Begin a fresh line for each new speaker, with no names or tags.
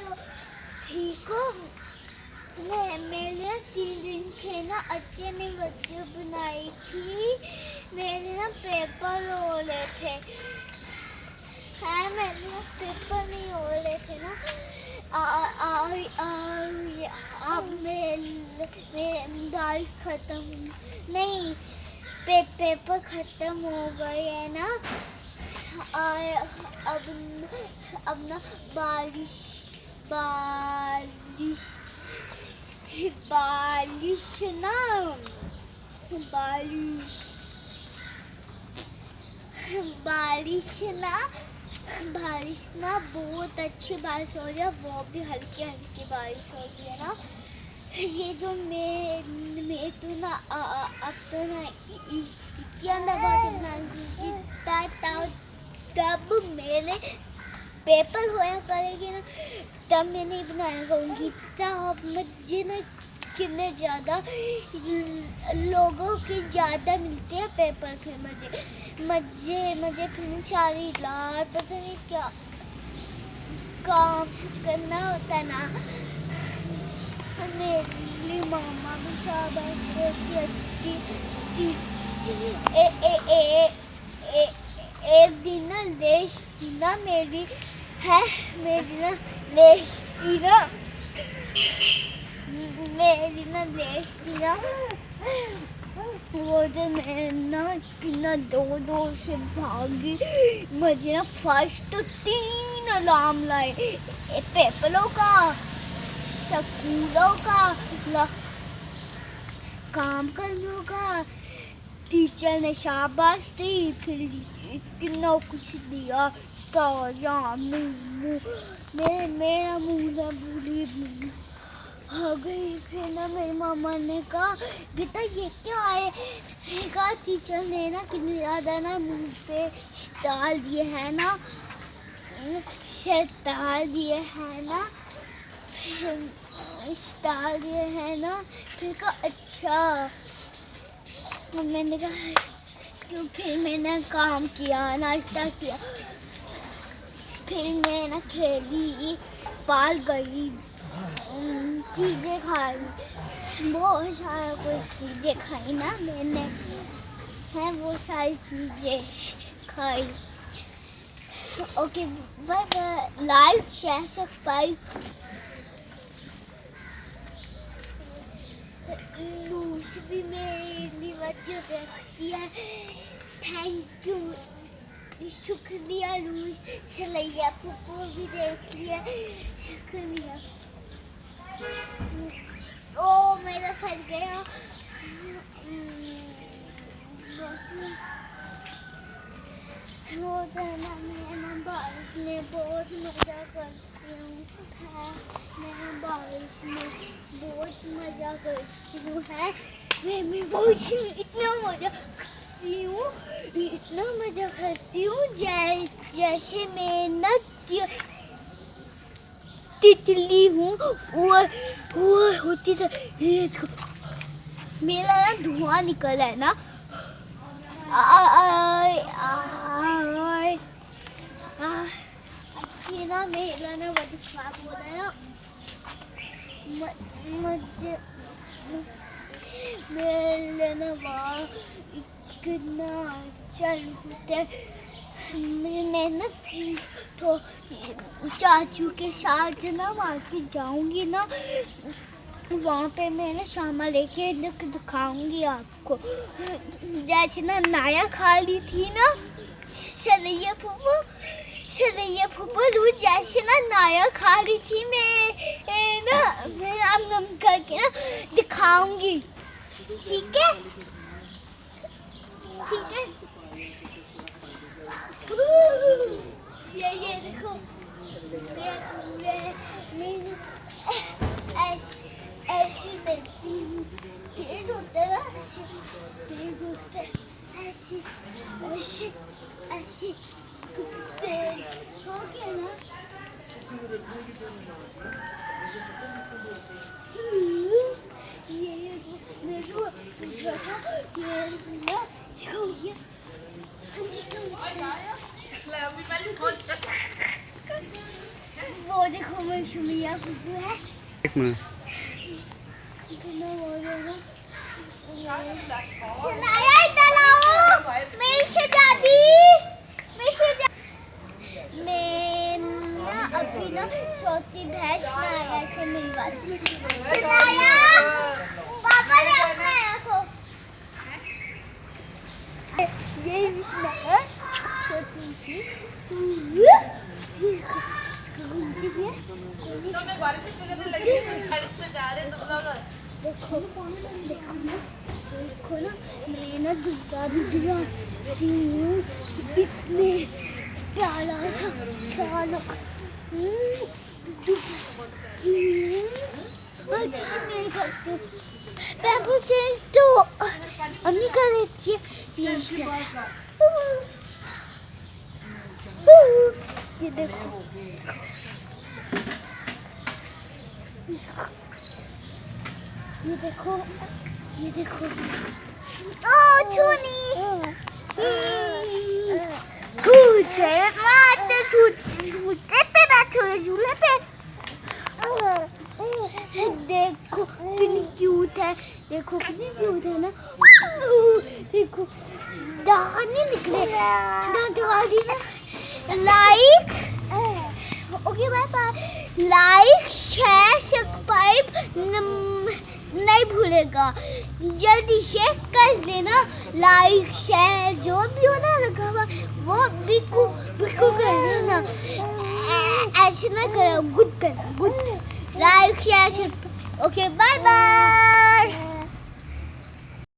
ठीक हो? मेरे 3 दिन से ना अच्छे ने वीडियो बनाई थी, मेरे ना पेपर हो रहे थे। हाँ, मेरे ना पेपर नहीं हो रहे थे ना। अब मेरे दाल खत्म नहीं, पेपर खत्म हो गए है ना। अब ना बारिश बारिश बारिश ना बारिश बारिश ना बारिश ना बहुत अच्छी बारिश हो रही है, वो भी हल्की हल्की बारिश हो रही है ना। ये जो मैं तो ना अब तो ना तब मेरे पेपर होया करेगी ना, तब मैं नहीं बनाया करूँगी। तब मुझे ना कितने ज़्यादा लोगों की ज़्यादा मिलते हैं पेपर, फिर मुझे फिर सारी रात पता नहीं क्या काम करना होता ना। मेरी मामा भी शाबाश देती थी। एक दिन ना लेस थी ना मेरी ना लेस थी ना वो जो मैं ना कितना दो से भागी। मुझे ना फर्स्ट तो 3 अलार्म लाए, पेपरों का, स्कूलों का, काम करने का। टीचर ने शाबाश दी, फिर कितना कुछ दिया, मेरा मुँह ना भूली हो गई। फिर ना मेरी मामा ने कहा बेटा ये क्या है? कहा टीचर ने ना कितने ज़्यादा ना मुँह पे डाल दिए हैं ना, डाल दिए हैं ना। फिर कहा अच्छा। मैंने कहा क्यों? फिर मैंने काम किया, नाश्ता किया, फिर मैं ना खेली, बाहर गई, चीज़ें खाई, बहुत सारा कुछ चीज़ें खाई ना मैंने, है वो सारी चीज़ें खाई। Okay bye bye, like share subscribe. लूस भी मेरी वीडियो देखती है, थैंक यू, शुक्रिया लूस। सलैया पुप्पू भी देख लिया, शुक्रिया। ओ मेरा फट गया। वो मैं ना बारिश में बहुत मज़ा करती हूँ, मैं बारिश में बहुत मज़ा करती हूँ, है मैं बहुत इतना मज़ा करती हूँ जैसे मैं ना तितली हूँ, वो होती तो मेरा ना धुआं निकला है ना। ये ना मेरा ना बड़ी खराब हो रहा है ना। मुझे मेरे ना बाल कितना चल होते। मैं ना तो चाचू के साथ ना मार्केट जाऊंगी ना, वहाँ पे मैं ना शामा लेके दिखाऊंगी आपको। जैसे ना नाया खा ली थी ना सलैया फूफू लू, जैसे ना नाया खा ली थी, मैं ना नम करके ना दिखाऊंगी, ठीक है? ये देखो ऐसी देखती हूँ, तेज होते ना, तेज होते ऐसी तेज हो गया ना। ये मेरे को हो गया। हाँ जी वो वो देखो मैं सुमिया कुकू है।
एक मिनट।
कितना बोल रहा है सुनाया इधर आओ मेरी शहजादी मैं ना अभी ना छोटी भैंस नाया से मिलवाती सुनाया पापा ने अपना आंखों ये सुनाया छोटी सी घूमती भी है
तो मैं बारिश में करने लगी गाड़ी से जा रहे तुम लोग
देखो ना मैं ना दुर्गा भी दिखाती हूँ इतने प्यारा सा प्यारा अच्छी नहीं करती मैं बोलते तो अम्मी कर लेती है ये देखो ये देखो ओ छूनी झूले पे बैठो झूले पे देखो कितनी क्यूट है देखो कितनी क्यूट है ना देखो दांत नहीं निकले दांत वाली ना like okay bye bye like share subscribe नहीं भूलेगा जल्दी से कर देना लाइक शेयर जो भी होना रखा हुआ वो बिल्कुल कर देना ऐसे ना करो गुड करना good like share okay bye bye.